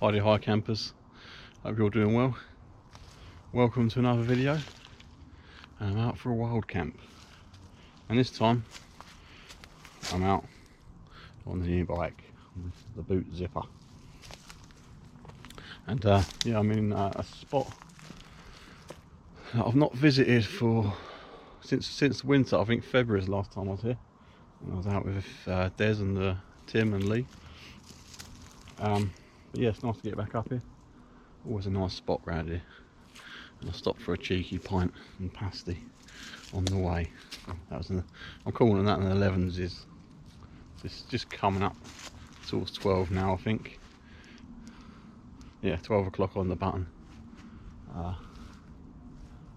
Hi campers, hope you're doing well. Welcome to another video. I'm out for a wild camp, and this time I'm out on the new bike, the boot zipper. And yeah, I'm in a spot that I've not visited for since the winter. I think February is the last time I was here. And I was out with Des and Tim and Lee. But yeah, it's nice to get back up here. Always a nice spot round here. And I stopped for a cheeky pint and pasty on the way. That was I'm calling that an 11s. It's just coming up towards 12 now, I think. Yeah, 12 o'clock on the button.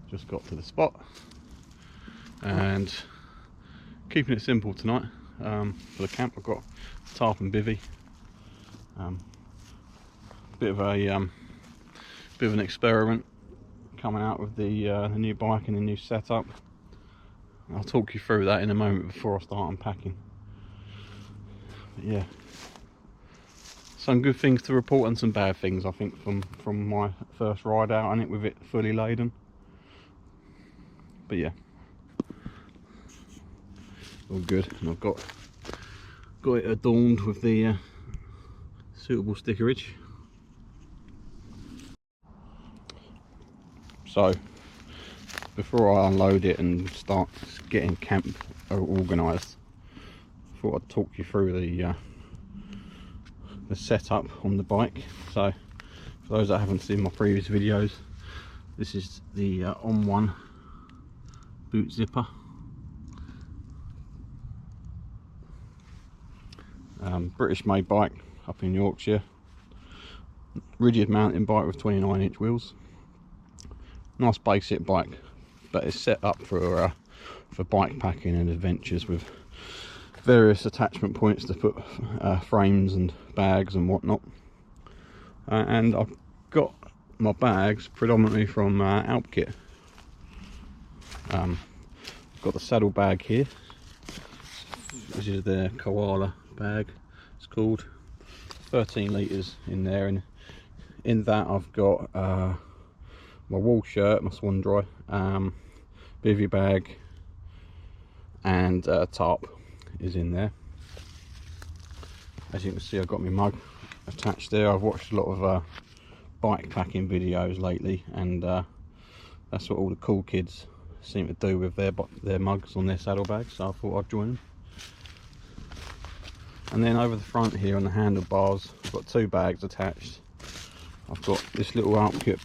Just got to the spot and keeping it simple tonight. For the camp I've got tarp and bivvy. Bit of an experiment coming out with the new bike and the new setup. I'll talk you through that in a moment before I start unpacking. But yeah, some good things to report and some bad things, I think, from my first ride out on it with it fully laden. But yeah, all good, and I've got it adorned with the suitable stickerage. So before I unload it and start getting camp organised, I thought I'd talk you through the setup on the bike. So for those that haven't seen my previous videos, this is the On1 boot zipper. British made bike up in Yorkshire, rigid mountain bike with 29-inch wheels. Nice basic bike, but it's set up for bike packing and adventures with various attachment points to put frames and bags and whatnot. And I've got my bags predominantly from Alpkit. I've got the saddle bag here. This is the koala bag, it's called. 13 litres in there, and in that I've got my wool shirt, my swan dry, bivvy bag, and tarp is in there. As you can see, I've got my mug attached there. I've watched a lot of bike packing videos lately, and that's what all the cool kids seem to do with their mugs on their saddlebags, so I thought I'd join them. And then over the front here on the handlebars, I've got two bags attached. I've got this little Alpkit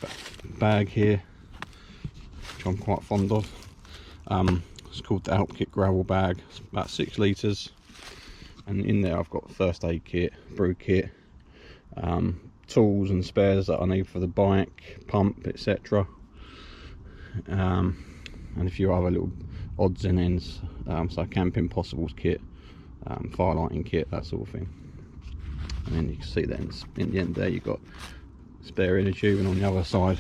bag here, which I'm quite fond of. It's called the Alpkit gravel bag. It's about 6 litres, and in there I've got first aid kit, brew kit, tools and spares that I need for the bike, pump, etc. And a few other little odds and ends, so camping possibles kit, firelighting kit, that sort of thing. And then you can see that in the end there you've got spare inner tube, and on the other side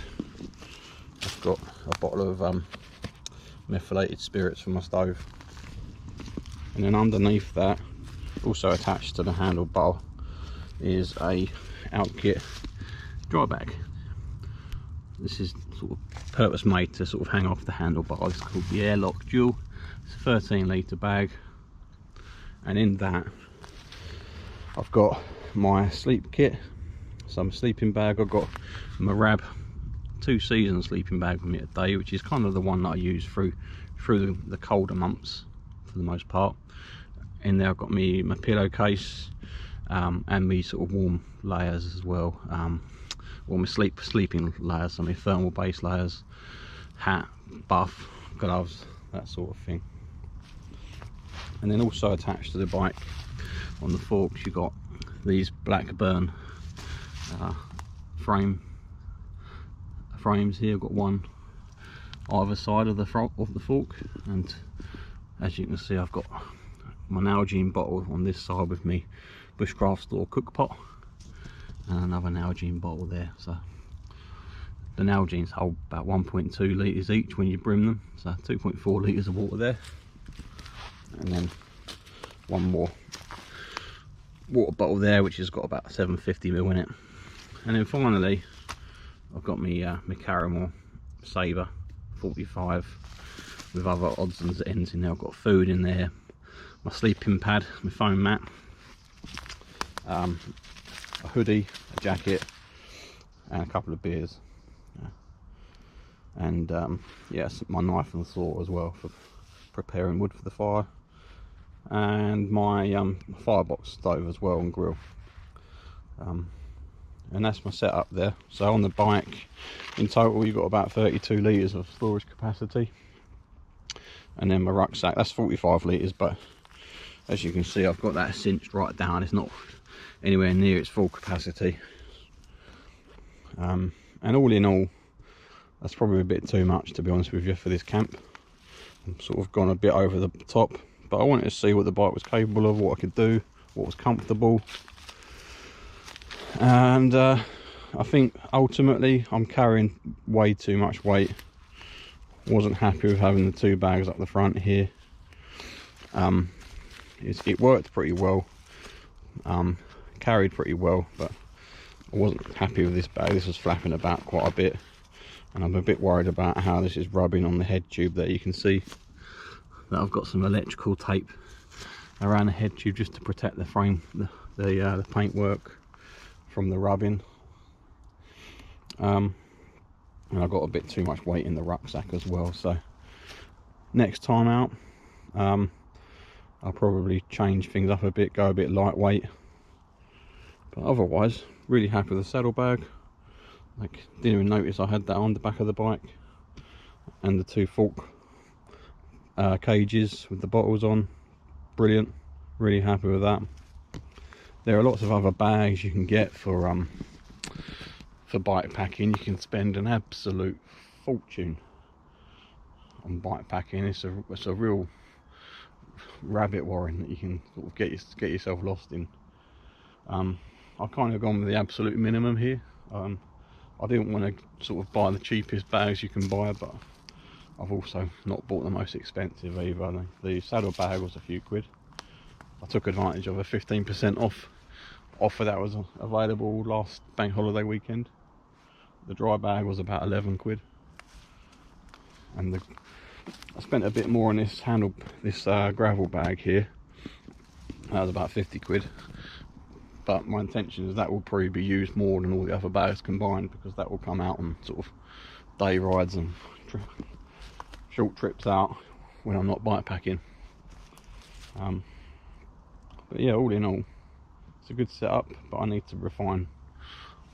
I've got a bottle of methylated spirits for my stove. And then underneath that, also attached to the handlebar, is a Alpkit dry bag. This is sort of purpose made to sort of hang off the handlebar. It's called the Airlock Dual. It's a 13 litre bag, and in that I've got my sleep kit. Some sleeping bag. I've got my Rab 2 season sleeping bag with me today, which is kind of the one that I use through the colder months for the most part. In there I've got my pillowcase, and me sort of warm layers as well, or my sleeping layers, so my thermal base layers, hat, buff, gloves, that sort of thing. And then also attached to the bike on the forks, you've got these Blackburn frames here. I've got one either side of the fork, and as you can see I've got my Nalgene bottle on this side with me Bushcraft store cook pot, and another Nalgene bottle there. So the Nalgenes hold about 1.2 litres each when you brim them, so 2.4 litres of water there, and then one more water bottle there which has got about 750 ml in it. And then finally, I've got my caramel saver 45 with other odds and ends in there. I've got food in there, my sleeping pad, my foam mat, a hoodie, a jacket, and a couple of beers. And yes, my knife and saw as well for preparing wood for the fire, and my firebox stove as well and grill. And that's my setup there. So on the bike, in total, you've got about 32 litres of storage capacity. And then my rucksack, that's 45 litres, but as you can see, I've got that cinched right down. It's not anywhere near its full capacity. And all in all, that's probably a bit too much, to be honest with you, for this camp. I'm sort of gone a bit over the top, but I wanted to see what the bike was capable of, what I could do, what was comfortable. And I think ultimately I'm carrying way too much weight. Wasn't happy with having the 2 bags up the front here. It worked pretty well, carried pretty well, but I wasn't happy with this bag. This was flapping about quite a bit, and I'm a bit worried about how this is rubbing on the head tube. There you can see that I've got some electrical tape around the head tube just to protect the frame, the paintwork from the rubbing. And I've got a bit too much weight in the rucksack as well, so next time out I'll probably change things up a bit, go a bit lightweight. But otherwise, really happy with the saddlebag. Like, didn't even notice I had that on the back of the bike, and the 2 fork cages with the bottles on. Brilliant, really happy with that. There are lots of other bags you can get for bike packing. You can spend an absolute fortune on bike packing. It's a real rabbit warren that you can sort of get yourself lost in. I've kind of gone with the absolute minimum here. I didn't want to sort of buy the cheapest bags you can buy, but I've also not bought the most expensive either. The saddle bag was a few quid. I took advantage of a 15% off offer that was available last bank holiday weekend. The dry bag was about 11 quid, and I spent a bit more on this gravel bag here. That was about 50 quid, but my intention is that will probably be used more than all the other bags combined, because that will come out on sort of day rides and short trips out when I'm not bike packing. But yeah, all in all, it's a good setup, but I need to refine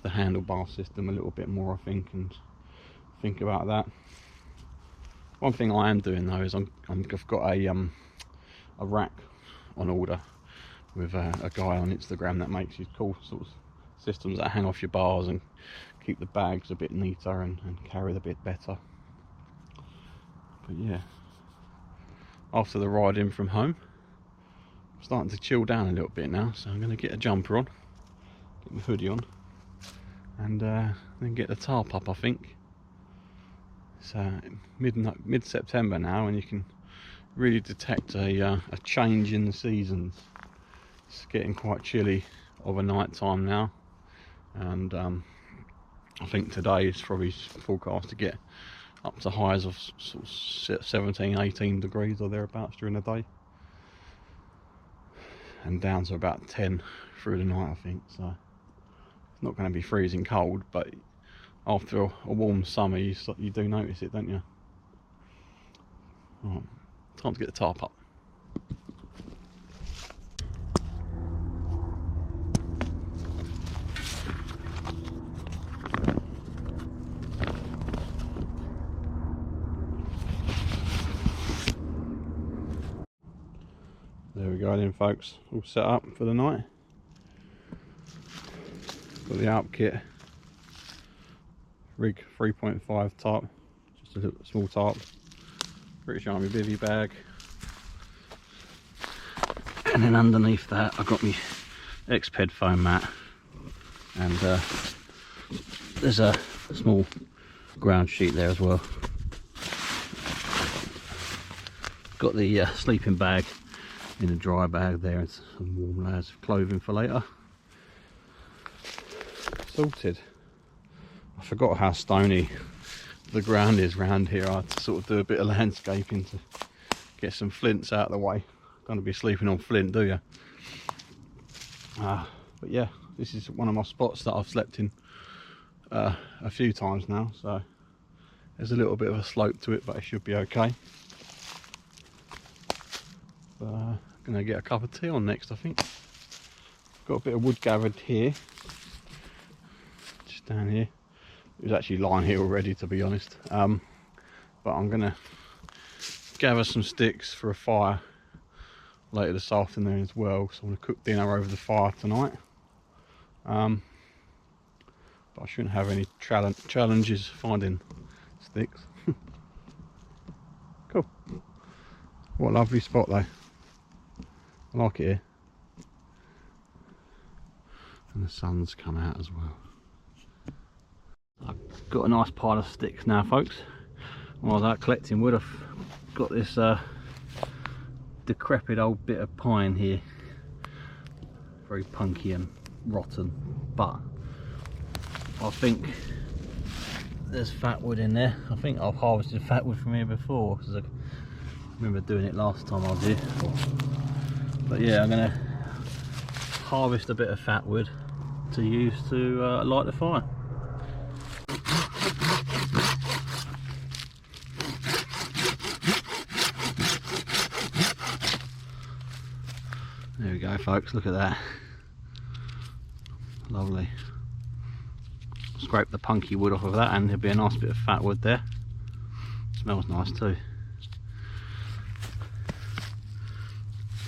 the handlebar system a little bit more, I think, and think about that. One thing I am doing though is I've got a rack on order with a guy on Instagram that makes these cool sort of systems that hang off your bars and keep the bags a bit neater and carry a bit better. But yeah, after the ride in from home, I'm starting to chill down a little bit now, so I'm going to get a jumper on, get my hoodie on, and then get the tarp up. I think it's mid-September now, and you can really detect a change in the seasons. It's getting quite chilly over night time now, and I think today is probably forecast to get up to highs of sort of 17, 18 degrees or thereabouts during the day, and down to about 10 through the night, I think. So it's not going to be freezing cold, but after a warm summer you do notice it, don't you? Right, time to get the tarp up. There we go then, folks, all set up for the night. Got the Alp kit, rig 3.5 tarp, just a little small tarp, British Army bivvy bag, and then underneath that I've got my X-Ped foam mat, and there's a small ground sheet there as well. Got the sleeping bag in a dry bag there, and some warm layers of clothing for later. Sorted. forgot how stony the ground is round here. I had to sort of do a bit of landscaping to get some flints out of the way. Going to be sleeping on flint, do you? But yeah, this is one of my spots that I've slept in a few times now, so there's a little bit of a slope to it, but it should be okay. Gonna get a cup of tea on next, I think. Got a bit of wood gathered here, just down here. It was actually lying here already, to be honest. But I'm gonna gather some sticks for a fire later this afternoon as well. So I'm gonna cook dinner over the fire tonight. But I shouldn't have any challenges finding sticks. Cool. What a lovely spot though. I like it here. And the sun's come out as well. I've got a nice pile of sticks now, folks. When I was out collecting wood, I've got this decrepit old bit of pine here. Very punky and rotten, but I think there's fatwood in there. I think I've harvested fatwood from here before, because I remember doing it last time I was here. But yeah, I'm going to harvest a bit of fatwood to use to light the fire. There we go, folks, look at that. Lovely. Scrape the punky wood off of that and there'll be a nice bit of fatwood there. Smells nice too.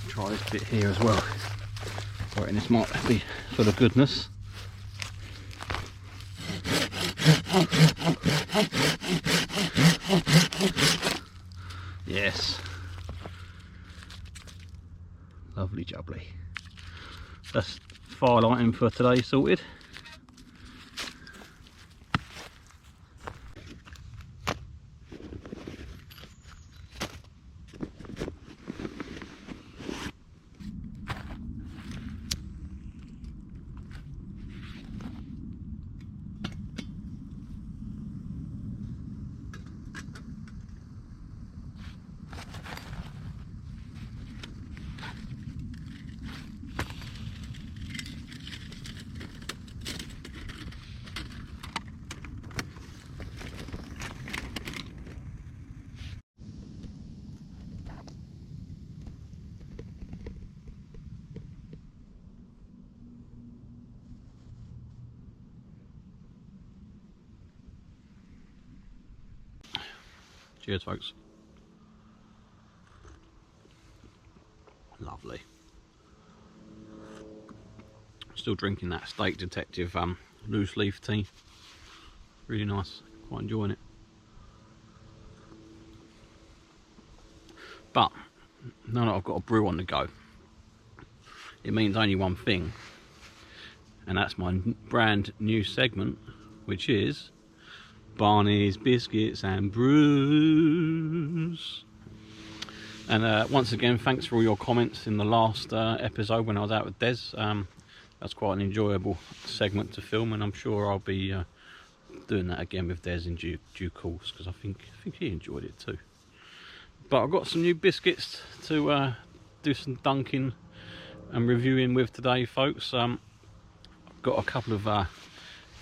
Try this bit here as well. I reckon this might be full of goodness. Yes. Lovely jubbly. That's fire lighting for today sorted. Cheers, folks. Lovely. Still drinking that Steak Detective loose leaf tea. Really nice. Quite enjoying it. But now that I've got a brew on the go, it means only one thing, and that's my brand new segment, which is Barney's Biscuits and Brews. And once again, thanks for all your comments in the last episode when I was out with Des. That's quite an enjoyable segment to film, and I'm sure I'll be doing that again with Des in due course, because I think he enjoyed it too. But I've got some new biscuits to do some dunking and reviewing with today, folks. I've got a couple of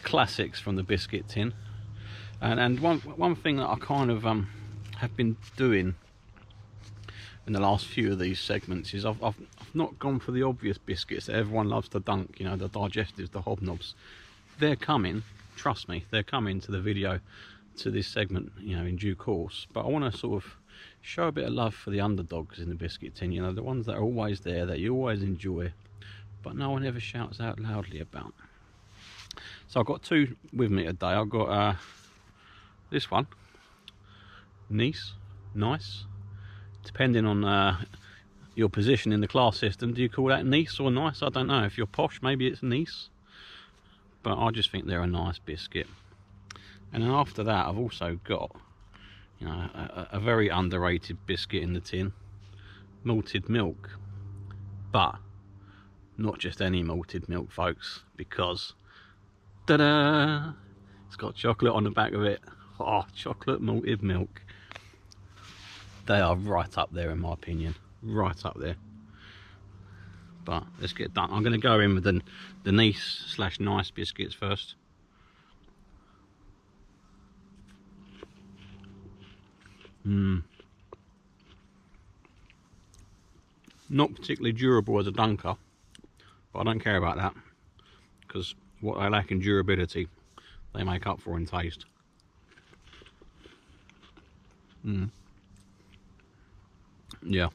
classics from the biscuit tin. And one thing that I kind of have been doing in the last few of these segments is I've not gone for the obvious biscuits that everyone loves to dunk, you know, the digestives, the hobnobs. They're coming, trust me, they're coming to the video, to this segment, you know, in due course. But I want to sort of show a bit of love for the underdogs in the biscuit tin, you know, the ones that are always there, that you always enjoy, but no one ever shouts out loudly about. So I've got two with me today. I've got this one, nice, depending on your position in the class system. Do you call that nice or nice? I don't know. If you're posh, maybe it's nice, but I just think they're a nice biscuit. And then after that, I've also got, you know, a very underrated biscuit in the tin, malted milk. But not just any malted milk, folks, because ta-da, It's got chocolate on the back of it. Oh, chocolate malted milk. They are right up there in my opinion. Right up there. But let's get done. I'm going to go in with the nice/nice biscuits first. Not particularly durable as a dunker, but I don't care about that, because what they lack in durability, they make up for in taste. Yeah,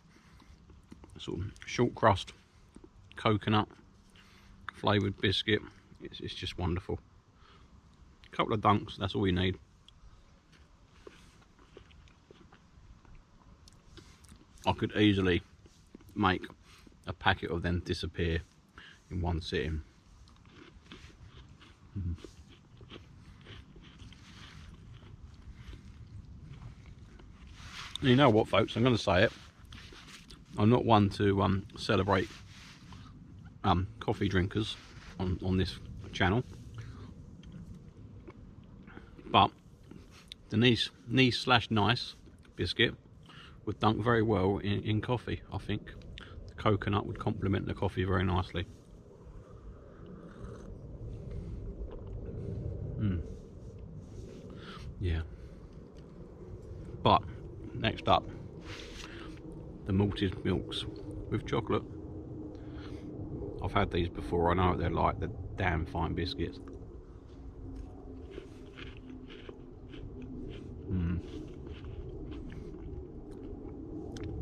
sort of short crust, coconut flavoured biscuit. It's just wonderful. A couple of dunks, that's all you need. I could easily make a packet of them disappear in one sitting. You know what, folks, I'm going to say it. I'm not one to celebrate coffee drinkers on this channel, but the nice/nice biscuit would dunk very well in coffee. I think the coconut would complement the coffee very nicely. Yeah. But next up, the malted milks with chocolate. I've had these before, I know what they're like. They're damn fine biscuits.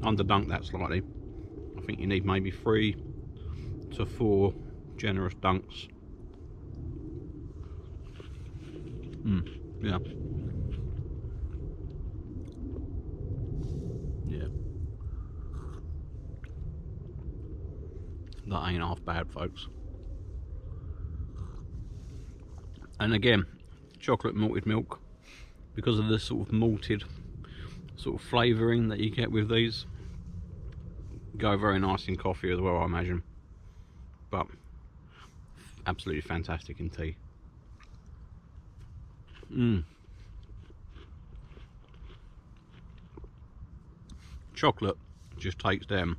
Underdunk that slightly. I think you need maybe 3 to 4 generous dunks. Yeah. Yeah. That ain't half bad, folks. And again, chocolate malted milk, because of the sort of malted sort of flavouring that you get with these, go very nice in coffee as well, I imagine. But absolutely fantastic in tea. Chocolate just takes them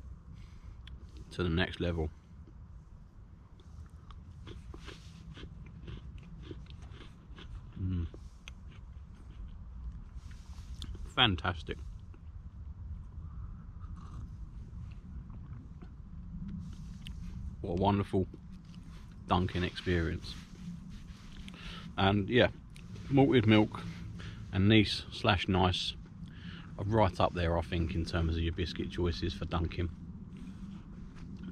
to the next level. Fantastic. What a wonderful dunking experience. And yeah, malted milk and nice/nice are right up there, I think, in terms of your biscuit choices for dunking.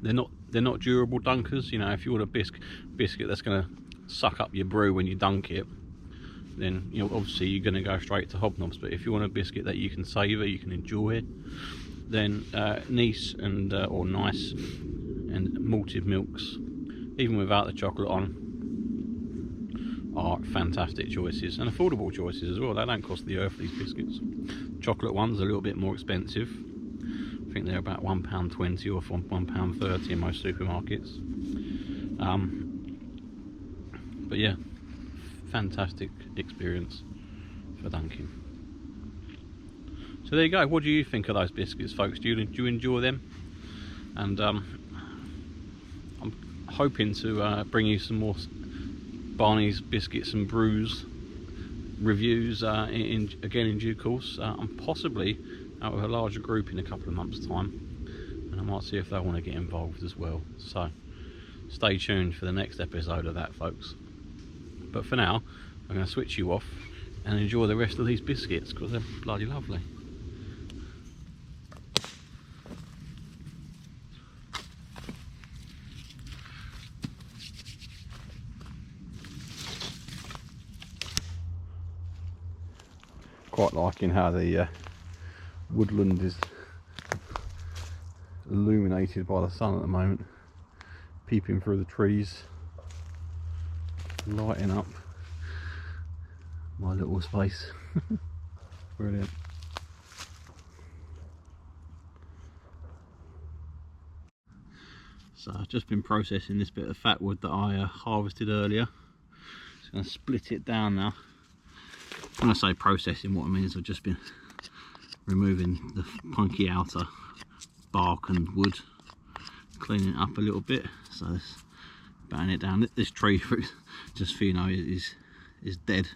They're not durable dunkers. You know, if you want a biscuit that's going to suck up your brew when you dunk it, then you know obviously you're going to go straight to hobnobs. But if you want a biscuit that you can savour, you can enjoy, then nice and or nice and malted milks, even without the chocolate on, are fantastic choices, and affordable choices as well. They don't cost the earth, these biscuits. Chocolate ones are a little bit more expensive. I think they're about £1.20 or £1.30 in most supermarkets. But yeah, fantastic experience for dunking. So there you go. What do you think of those biscuits, folks? Do you enjoy them? And I'm hoping to bring you some more Barney's Biscuits and Brews reviews again in due course, and possibly out with a larger group in a couple of months' time, and I might see if they want to get involved as well. So stay tuned for the next episode of that, folks. But for now, I'm going to switch you off and enjoy the rest of these biscuits, because they're bloody lovely. Quite liking how the woodland is illuminated by the sun at the moment, peeping through the trees, lighting up my little space. Brilliant. So I've just been processing this bit of fatwood that I harvested earlier. Just going to split it down now When I say processing, what I mean is I've just been removing the punky outer bark and wood, cleaning it up a little bit, so it's batting it down. This tree fruit, just so you know, is dead.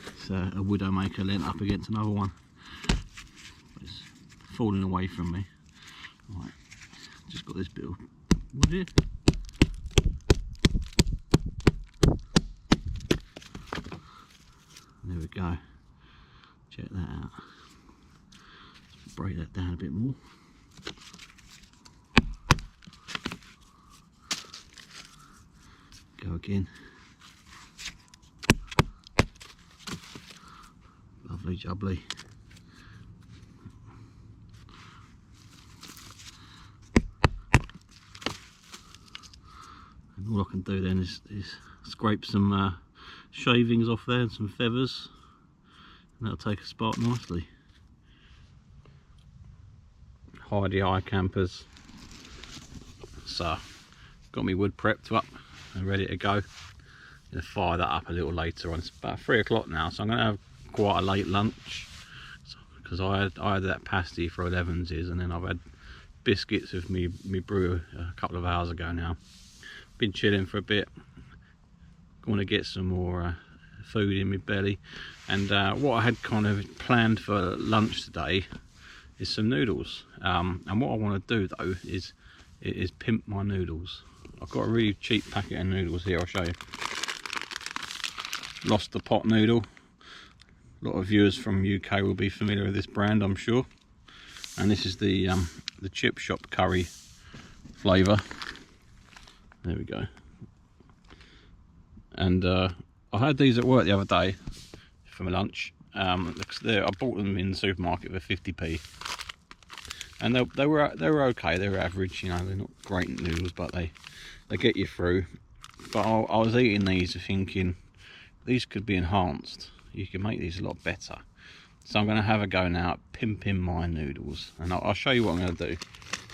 It's a widowmaker lent up against another one. It's falling away from me. Right, just got this bit of wood here. There we go. Check that out. Let's break that down a bit more. Go again. Lovely jubbly. And all I can do then is scrape some shavings off there and some feathers, and that'll take a spark nicely. Hidey hi campers. So, got me wood prepped up and ready to go. Gonna fire that up a little later on. It's about 3 o'clock now, so I'm gonna have quite a late lunch because I had that pasty for 11s, and then I've had biscuits with me brew a couple of hours ago now. Been chilling for a bit. Want to get some more food in my belly, and what I had kind of planned for lunch today is some noodles, and what I want to do though is pimp my noodles. I've got a really cheap packet of noodles here, I'll show you. Lost the pot noodle. A lot of viewers from UK will be familiar with this brand, I'm sure. And this is the chip shop curry flavour. There we go. And I had these at work the other day for my lunch. I bought them in the supermarket for 50p, and they were okay. They were average, you know. They're not great noodles, but they get you through. But I was eating these thinking these could be enhanced. You can make these a lot better. So I'm going to have a go now at pimping my noodles, and I'll show you what I'm going to do.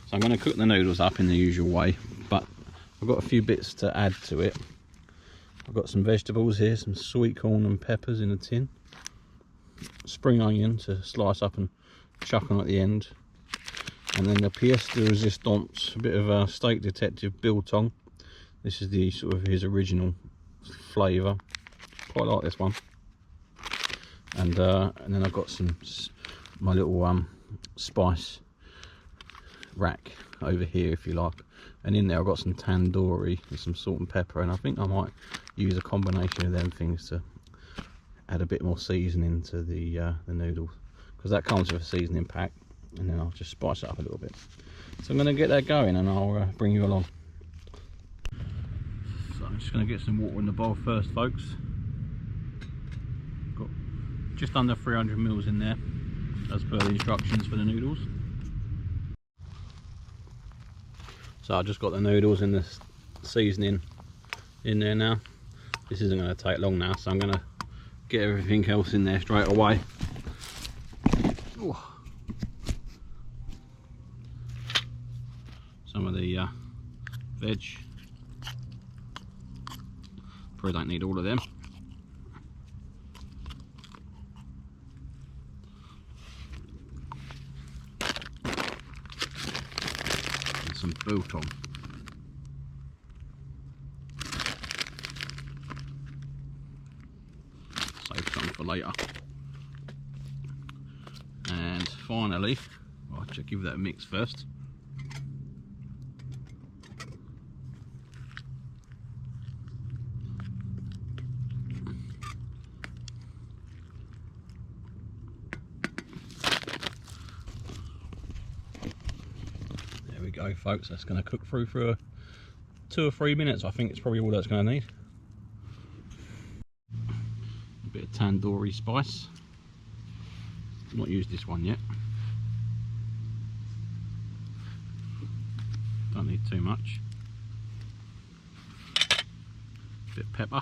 So I'm going to cook the noodles up in the usual way, but I've got a few bits to add to it. I've got some vegetables here, some sweet corn and peppers in a tin, spring onion to slice up and chuck on at the end, and then the pièce de résistance, a bit of a steak detective biltong. This is the sort of his original flavour. Quite like this one. And then I've got my little spice rack over here, if you like, and in there I've got some tandoori and some salt and pepper, and I think I might use a combination of them things to add a bit more seasoning to the noodles, because that comes with a seasoning pack, and then I'll just spice it up a little bit. So I'm going to get that going and I'll bring you along. So I'm just going to get some water in the bowl first, folks. Got just under 300 ml in there as per the instructions for the noodles. So I just got the noodles and the seasoning in there now. This isn't going to take long now, so I'm going to get everything else in there straight away. Ooh. Some of the veg. Probably don't need all of them. And some biltong. Save some for later. And finally, I'll just give that a mix first. There we go, folks. That's going to cook through for 2 or 3 minutes. I think it's probably all that's going to need. A bit of tandoori spice. Not used this one yet. Don't need too much. A bit of pepper.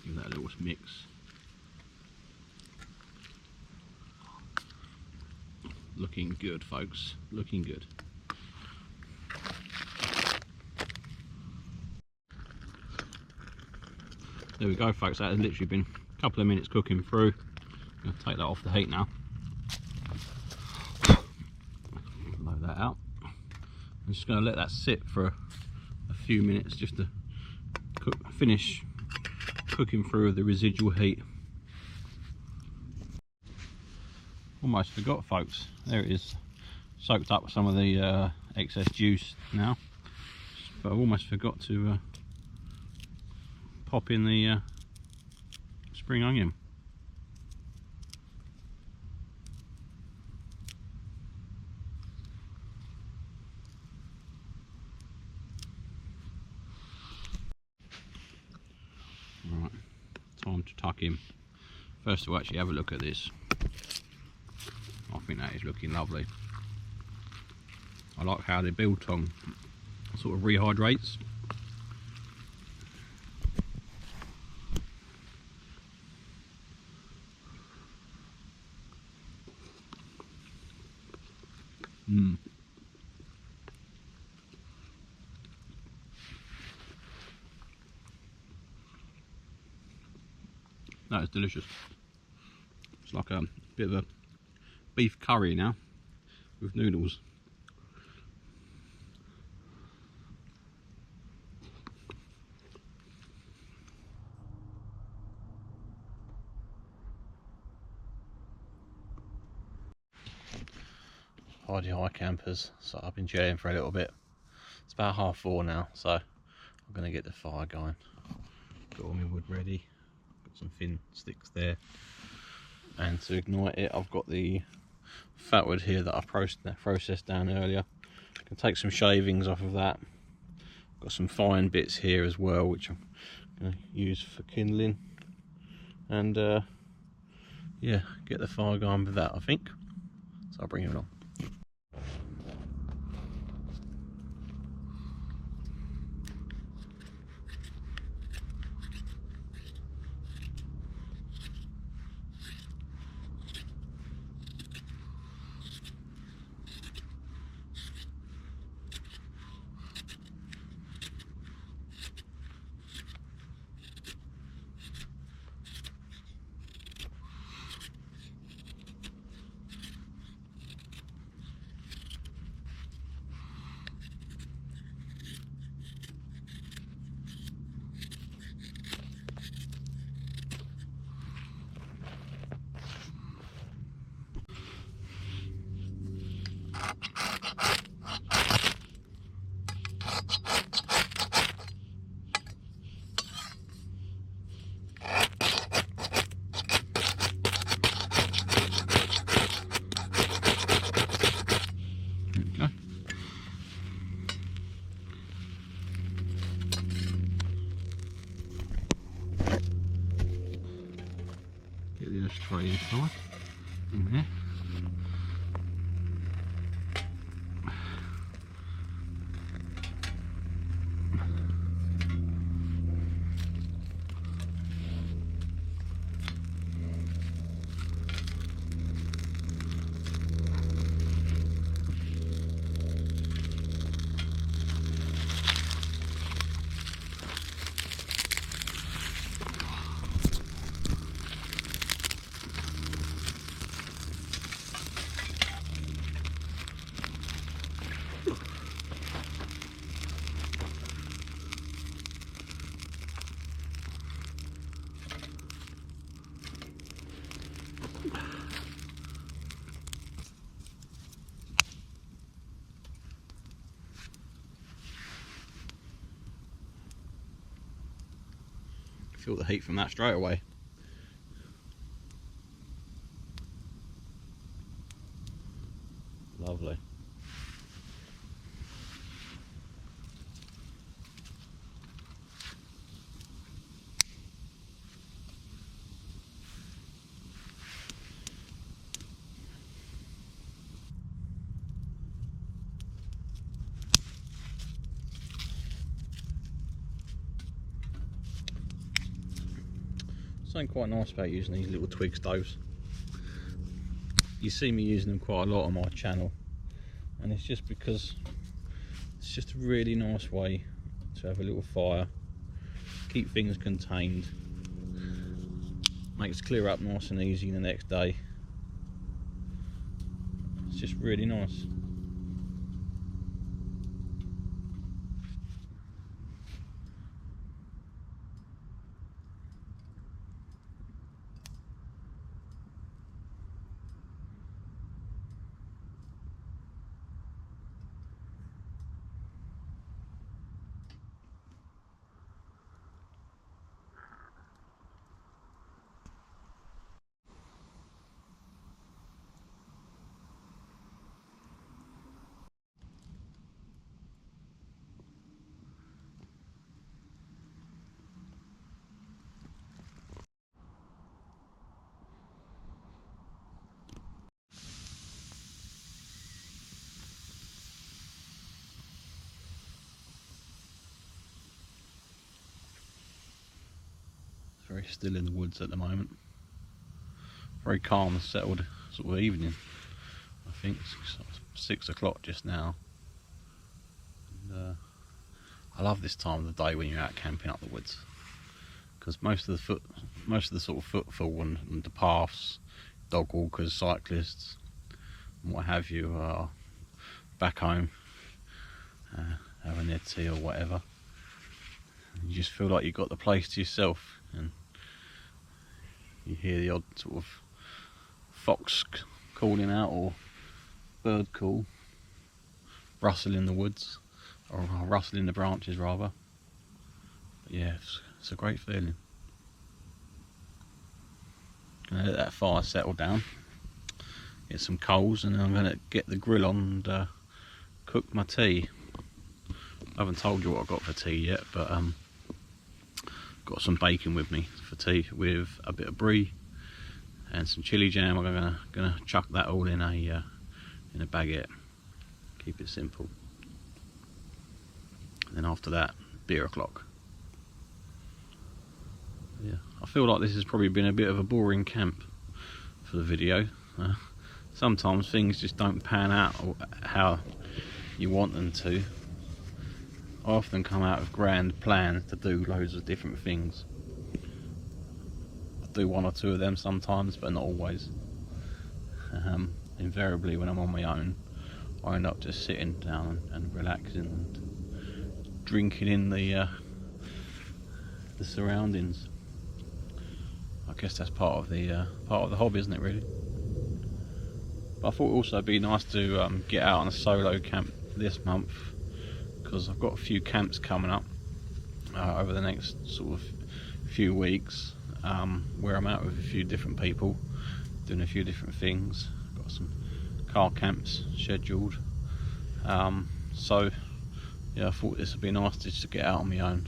Give that a little mix. Looking good, folks. Looking good. There we go, folks. That has literally been a couple of minutes cooking through. I'm going to take that off the heat now. Blow that out. I'm just going to let that sit for a few minutes just to finish cooking through the residual heat. Almost forgot, folks. There it is, soaked up some of the excess juice now. But I almost forgot to pop in the spring onion. Right, time to tuck in. First we'll actually have a look at this. I think that is looking lovely. I like how the biltong sort of rehydrates. That is delicious. It's like a bit of a beef curry now with noodles. Hi campers. So I've been chatting for a little bit. It's about 4:30 now, so I'm going to get the fire going. Got all my wood ready. Got some thin sticks there. And to ignite it, I've got the fatwood here that I processed down earlier. I can take some shavings off of that. Got some fine bits here as well, which I'm going to use for kindling. And yeah, get the fire going with that, I think. So I'll bring it along. Get the ashtray inside, in there. Feel the heat from that straight away. Lovely. Something quite nice about using these little twig stoves. You see me using them quite a lot on my channel, and it's just because it's just a really nice way to have a little fire, keep things contained, makes clear up nice and easy the next day. It's just really nice. Very still in the woods at the moment. Very calm and settled sort of evening. I think it's 6 o'clock just now. And, I love this time of the day when you're out camping up the woods, because most of the sort of footfall and the paths, dog walkers, cyclists, and what have you, are back home having their tea or whatever. And you just feel like you've got the place to yourself, and you hear the odd sort of fox calling out or bird call, rustle in the woods, or rustle in the branches rather. But yeah, it's a great feeling. Gonna let that fire settle down, get some coals, and then I'm gonna get the grill on and cook my tea. I haven't told you what I got for tea yet, but got some bacon with me for tea with a bit of brie and some chili jam. I'm gonna chuck that all in a baguette. Keep it simple. And then after that, beer o'clock. Yeah, I feel like this has probably been a bit of a boring camp for the video. Sometimes things just don't pan out how you want them to. I often come out with grand plans to do loads of different things. I do one or two of them sometimes, but not always. Invariably when I'm on my own, I end up just sitting down and relaxing and drinking in the surroundings. I guess that's part of the hobby, isn't it, really? But I thought it would also be nice to get out on a solo camp this month, because I've got a few camps coming up over the next sort of few weeks, where I'm out with a few different people doing a few different things. Got some car camps scheduled, so yeah, I thought this would be nice just to get out on my own,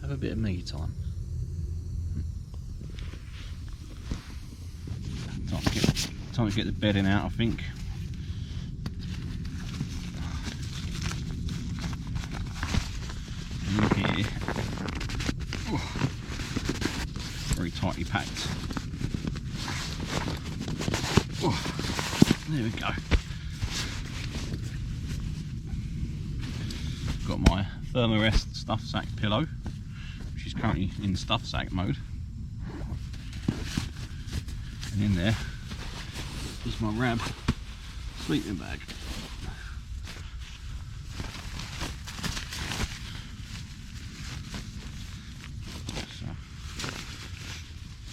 have a bit of me time. Time to get the bedding out, I think. And in here, very tightly packed. There we go. Got my Thermarest stuff sack pillow, which is currently in stuff sack mode. And in there is my Rab sleeping bag. So,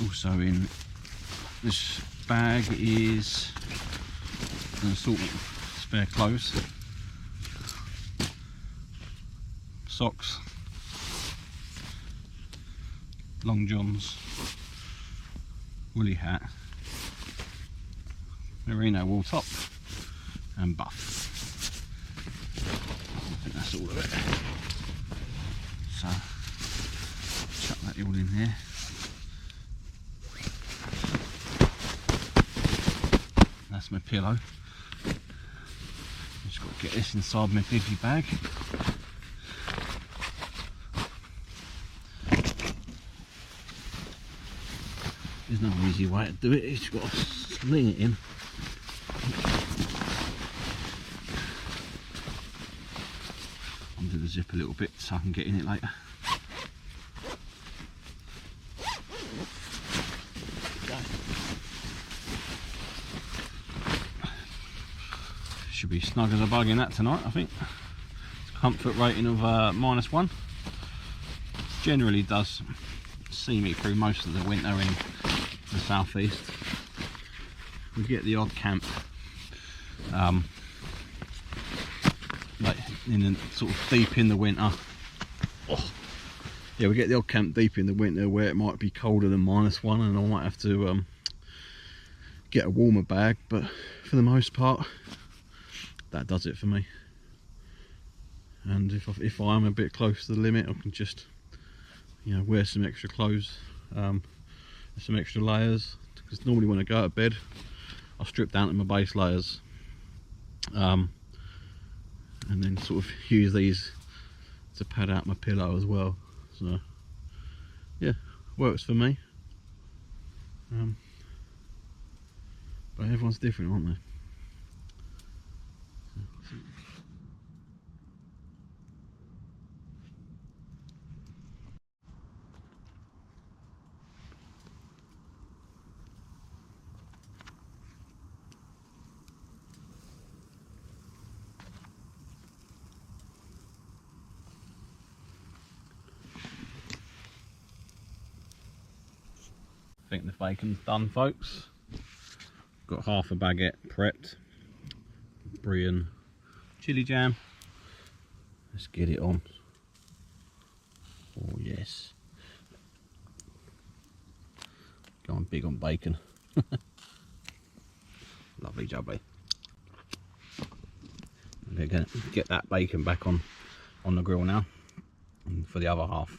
also in this bag is an assortment of spare clothes, socks, long johns, woolly hat, merino wool top, and buff. I think that's all of it. So chuck that all in there. That's my pillow. Just got to get this inside my biggie bag. There's no easy way to do it. You just got to sling it in. Undo the zip a little bit so I can get in it later. be snug as a bug in that tonight, I think. It's a comfort rating of -1. Generally does see me through most of the winter in the southeast. We get the odd camp like in the sort of deep in the winter. Oh. Yeah, we get the odd camp deep in the winter where it might be colder than -1 and I might have to get a warmer bag, but for the most part that does it for me. And if I am a bit close to the limit, I can just, you know, wear some extra clothes, some extra layers, because normally when I go to bed I strip down to my base layers, and then sort of use these to pad out my pillow as well. So yeah, works for me. But everyone's different, aren't they? I think the bacon's done, folks. Got half a baguette prepped. Brie and chili jam. Let's get it on. Oh yes. Going big on bacon. Lovely jubbly. We're going to get that bacon back on the grill now, and for the other half.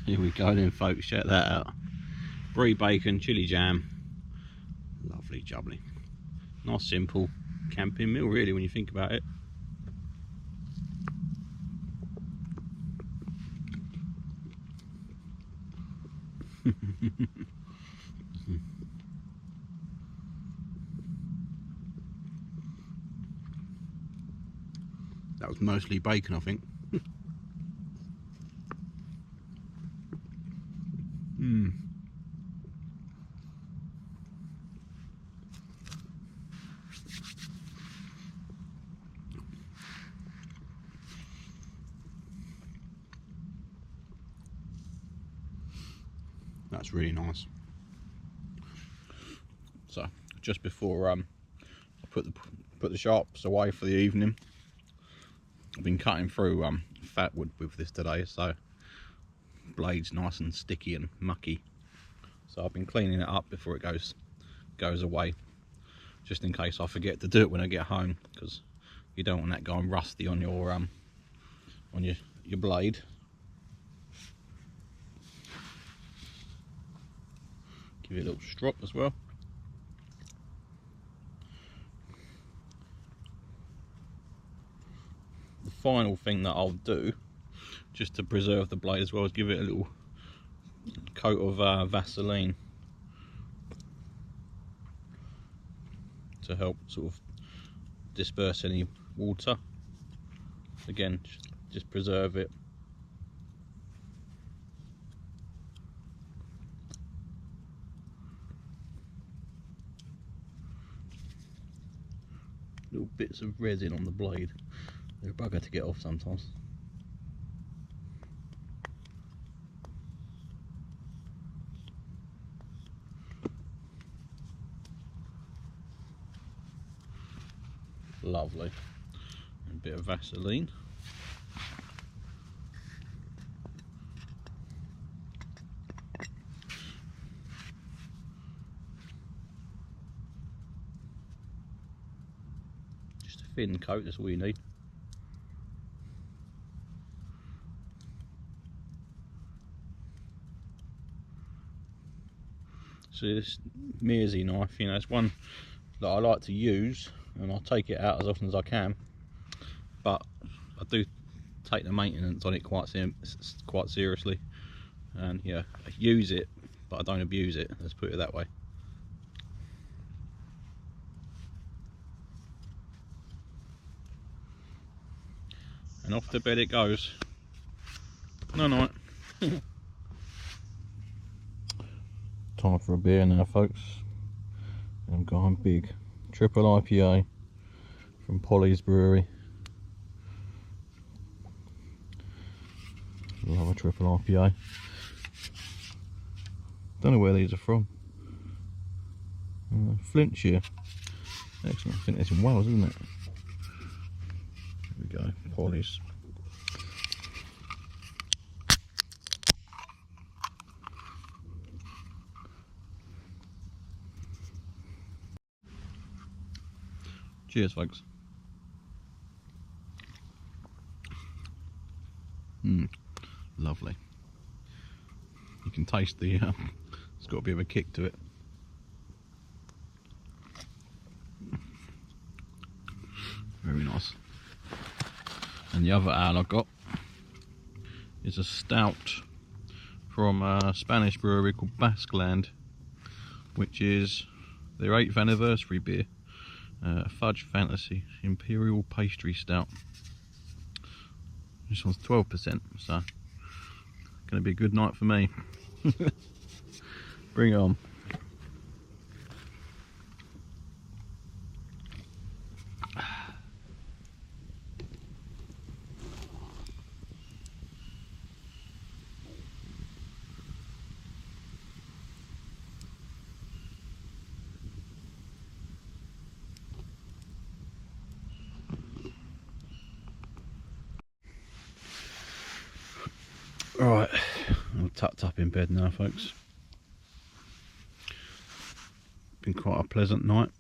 Here we go then, folks, check that out. Brie bacon, chili jam. Lovely jubbly. Nice simple camping meal really when you think about it. That was mostly bacon, I think. That's really nice. So just before I put the sharps away for the evening, I've been cutting through fatwood with this today, so blade's nice and sticky and mucky. So I've been cleaning it up before it goes away, just in case I forget to do it when I get home, because you don't want that going rusty on your blade. Give it a little strop as well. The final thing that I'll do, just to preserve the blade as well, is give it a little coat of Vaseline to help sort of disperse any water. Again, just preserve it. Little bits of resin on the blade, they're a bugger to get off sometimes. Lovely. A bit of Vaseline. Just a thin coat, that's all you need. So this Mearsy knife, you know, it's one that I like to use, and I'll take it out as often as I can, but I do take the maintenance on it quite seriously, and yeah, I use it but I don't abuse it, let's put it that way. And off to bed it goes. No night. Time for a beer now, folks. I'm going big. Triple IPA from Polly's Brewery. Love a triple IPA. Don't know where these are from. Flintshire. Excellent. I think that's in Wales, isn't it? Here we go. Polly's. Cheers, folks. Lovely. You can taste the, it's got a bit of a kick to it. Very nice. And the other ale I got is a stout from a Spanish brewery called Basqueland, which is their 8th anniversary beer. Fudge Fantasy Imperial Pastry Stout. This one's 12%, so gonna be a good night for me. Bring it on. Right, I'm tucked up in bed now, folks. Been quite a pleasant night.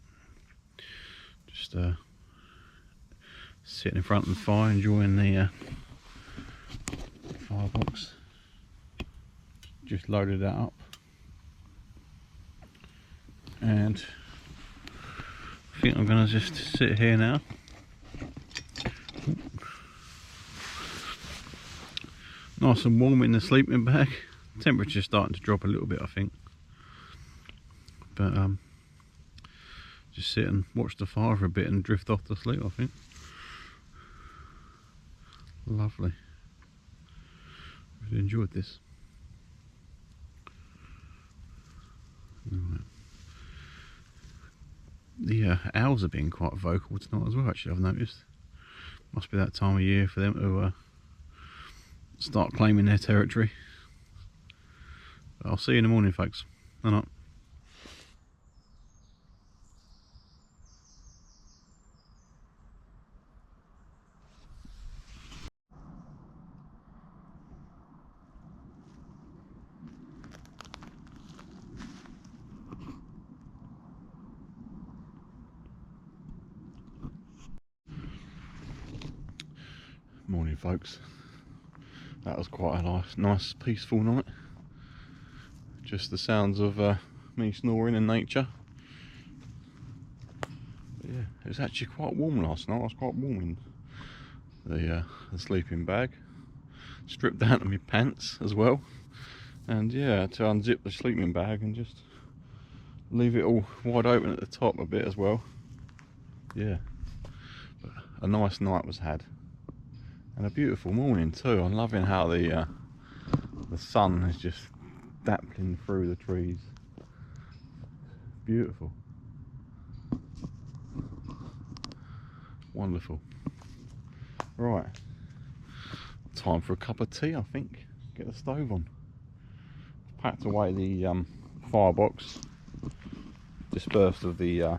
Just sitting in front of the fire, enjoying the firebox. Just loaded that up, and I think I'm gonna just sit here now. Nice and warm in the sleeping bag. Temperature's starting to drop a little bit, I think. But just sit and watch the fire for a bit and drift off to sleep, I think. Lovely. Really enjoyed this. Right. The owls have been quite vocal tonight as well, actually, I've noticed. Must be that time of year for them to start claiming their territory. But I'll see you in the morning, folks. Night night. Morning, folks. That was quite a nice peaceful night. Just the sounds of me snoring in nature. But yeah, it was actually quite warm last night. I was quite warm in the sleeping bag. Stripped down to my pants as well. And yeah, to unzip the sleeping bag and just leave it all wide open at the top a bit as well. Yeah, but a nice night was had. And a beautiful morning too. I'm loving how the sun is just dappling through the trees. Beautiful. Wonderful. Right, time for a cup of tea, I think. Get the stove on. Packed away the firebox, dispersed of the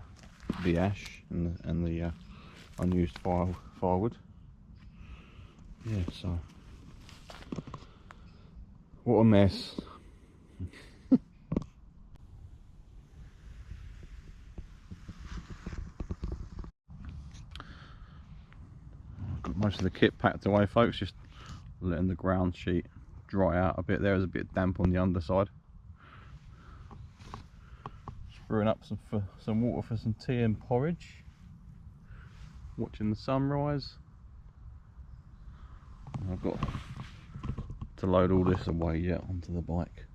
ash and the unused firewood. Yeah, so what a mess. Got most of the kit packed away, folks. Just letting the ground sheet dry out a bit. There is a bit damp on the underside. Brewing up some water for some tea and porridge. Watching the sunrise. And I've got to load all this away yet onto the bike.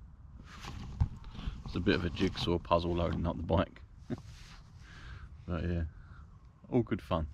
It's a bit of a jigsaw puzzle loading up the bike. But yeah, all good fun.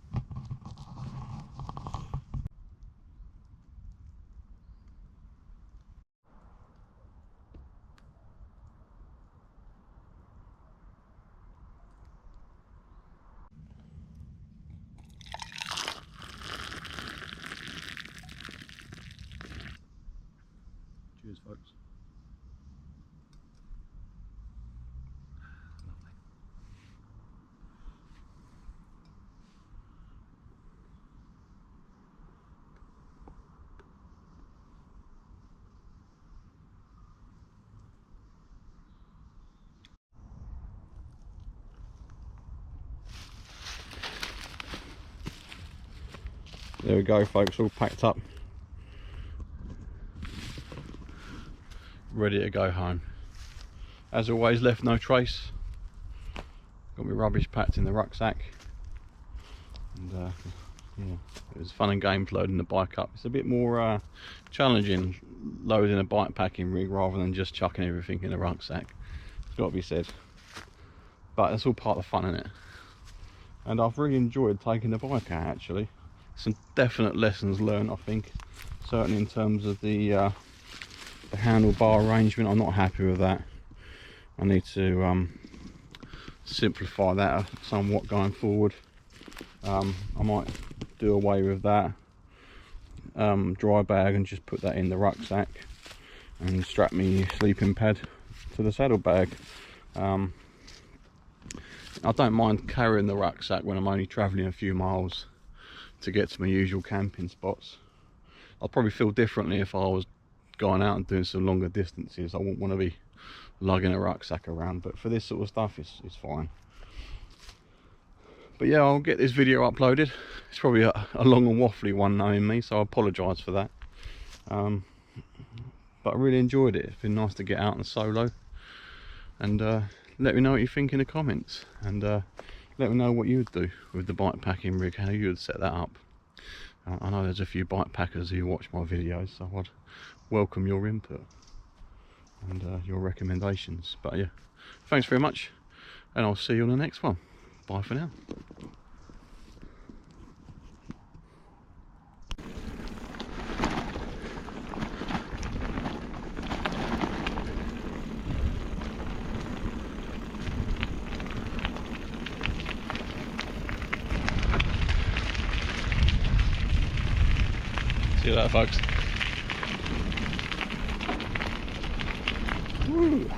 There we go folks, all packed up, ready to go home. As always, left no trace. Got my rubbish packed in the rucksack, and yeah, it was fun and games loading the bike up. It's a bit more challenging loading a bike packing rig rather than just chucking everything in a rucksack. It's got to be said, but it's all part of the fun, isn't it? And I've really enjoyed taking the bike out actually. Some definite lessons learned, I think, certainly in terms of the handlebar arrangement. I'm not happy with that. I need to simplify that somewhat going forward. I might do away with that dry bag and just put that in the rucksack and strap me sleeping pad to the saddlebag. I don't mind carrying the rucksack when I'm only travelling a few miles to get to my usual camping spots. I'd probably feel differently if I was going out and doing some longer distances. I wouldn't want to be lugging a rucksack around, but for this sort of stuff it's fine. But yeah, I'll get this video uploaded. It's probably a long and waffly one knowing me, so I apologise for that. But I really enjoyed it. It's been nice to get out and solo, and let me know what you think in the comments, and let me know what you would do with the bike packing rig, how you would set that up. I know there's a few bike packers who watch my videos, so I'd welcome your input and your recommendations. But yeah, thanks very much, and I'll see you on the next one. Bye for now. See you later, folks. Woo.